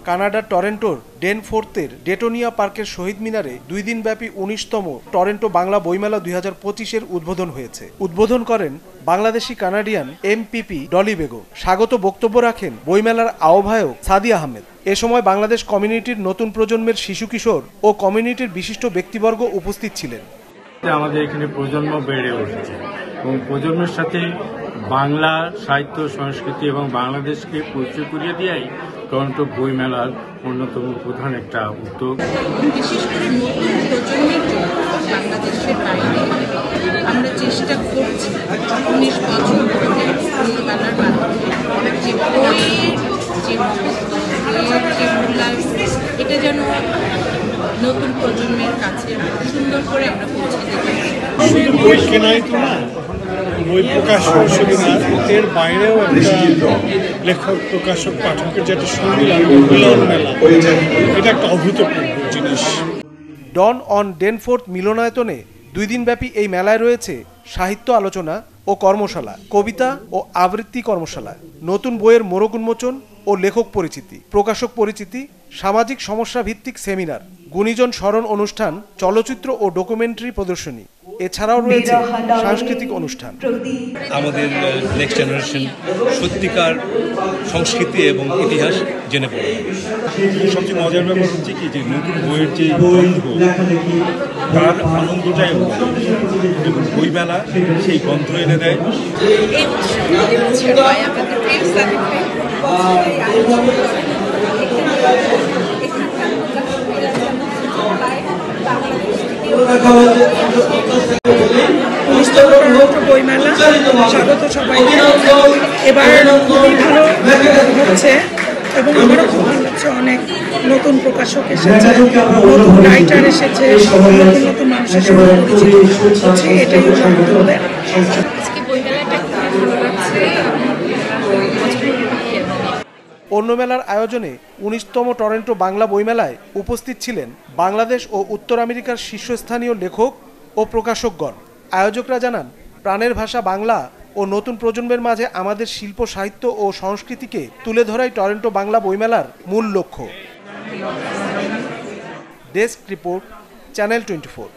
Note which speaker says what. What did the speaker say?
Speaker 1: কানাডার টরেন্টোর ডেনফোর্থের ডেটোনিয়া পার্কের শহীদ মিনারে 2 দিনব্যাপী 19তম টরেন্টো বাংলা বইমেলা 2025-এর উদ্বোধন হয়েছে। উদ্বোধন করেন বাংলাদেশি কানাডিয়ান এমপিপি ডলি বেগম। স্বাগত বক্তব্য রাখেন বইমেলার আহ্বায়ক সাদি আহমেদ। এ সময় বাংলাদেশ কমিউনিটির নতুন প্রজন্মের শিশু কিশোর ও কমিউনিটির বিশিষ্ট ব্যক্তিবর্গ উপস্থিত ছিলেন।
Speaker 2: আমাদের এখানে প্রজন্ম বেড়ে উঠছে এবং প্রজন্মের সাথে বাংলা সাহিত্য সংস্কৃতি এবং বাংলাদেশকে পরিচয় করিয়ে দেওয়াই টরন্টো বইমেলার অন্যতম প্রধান একটা উদ্যোগ।
Speaker 3: বিশেষ করে নতুন প্রজন্মের জন্য বাংলাদেশের বাইরে আমরা চেষ্টা করছি 19 বছর ধরে বইমেলার মাধ্যমে যে বইয়ের যে মহত্ব, যে মূল্যায়ন, এটা যেন নতুন প্রজন্মের কাছে সুন্দর করে আমরা পৌঁছে দিতে পারি।
Speaker 4: বই কেনাই তো না, বই প্রকাশক সুবিধা, এর বাইরেও একটা লেখক প্রকাশক পাঠকের যেটা সম্মিলন মিলন মেলা, এটা একটা অভূতপূর্ব জিনিস।
Speaker 1: ডন অন ডেনফোর্থ মিলনায়তনে 2 দিনব্যাপী এই মেলায় রয়েছে সাহিত্য আলোচনা ও কর্মশালা, কবিতা ও আবৃত্তি কর্মশালা, নতুন বইয়ের মোড়ক উন্মোচন ও লেখক পরিচিতি, প্রকাশক পরিচিতি, সামাজিক সমস্যা ভিত্তিক সেমিনার, গুণীজন স্মরণ অনুষ্ঠান, চলচ্চিত্র ও ডকুমেন্টারি প্রদর্শনী। এছাড়াও রয়েছে সাংস্কৃতিক অনুষ্ঠান।
Speaker 5: আমাদের নেক্সট জেনারেশন সত্যিকার সংস্কৃতি এবং ইতিহাস জেনে পড়ে।
Speaker 4: সবচেয়ে মজার ব্যাপার হচ্ছে কি, যে নতুন বইয়ের যে গন্ধ, তার আনন্দটাই এবং বইমেলা সেই গন্ধ এনে দেয়।
Speaker 3: এই উৎসব আমাদের প্রেম বইমেলা স্বাগত সবাইকে। এবার খুবই ভালো হচ্ছে এবং আমারও খুব ভালো লাগছে। অনেক নতুন প্রকাশক এসেছে, নতুন রাইটার এসেছে, নতুন নতুন মানুষের সঙ্গে পরিচিত হচ্ছে, এটাই আমাদের। আজকে বইমেলাটা খুব ভালো লাগছে।
Speaker 1: অন্য মেলার আয়োজনে 19তম টরেন্টো বাংলা বইমেলায় উপস্থিত ছিলেন বাংলাদেশ ও উত্তর আমেরিকার শীর্ষস্থানীয় লেখক ও প্রকাশকগণ। আয়োজকরা জানান, প্রাণের ভাষা বাংলা ও নতুন প্রজন্মের মাঝে আমাদের শিল্প, সাহিত্য ও সংস্কৃতিকে তুলে ধরাই টরেন্টো বাংলা বইমেলার মূল লক্ষ্য। Desk report, channel 24।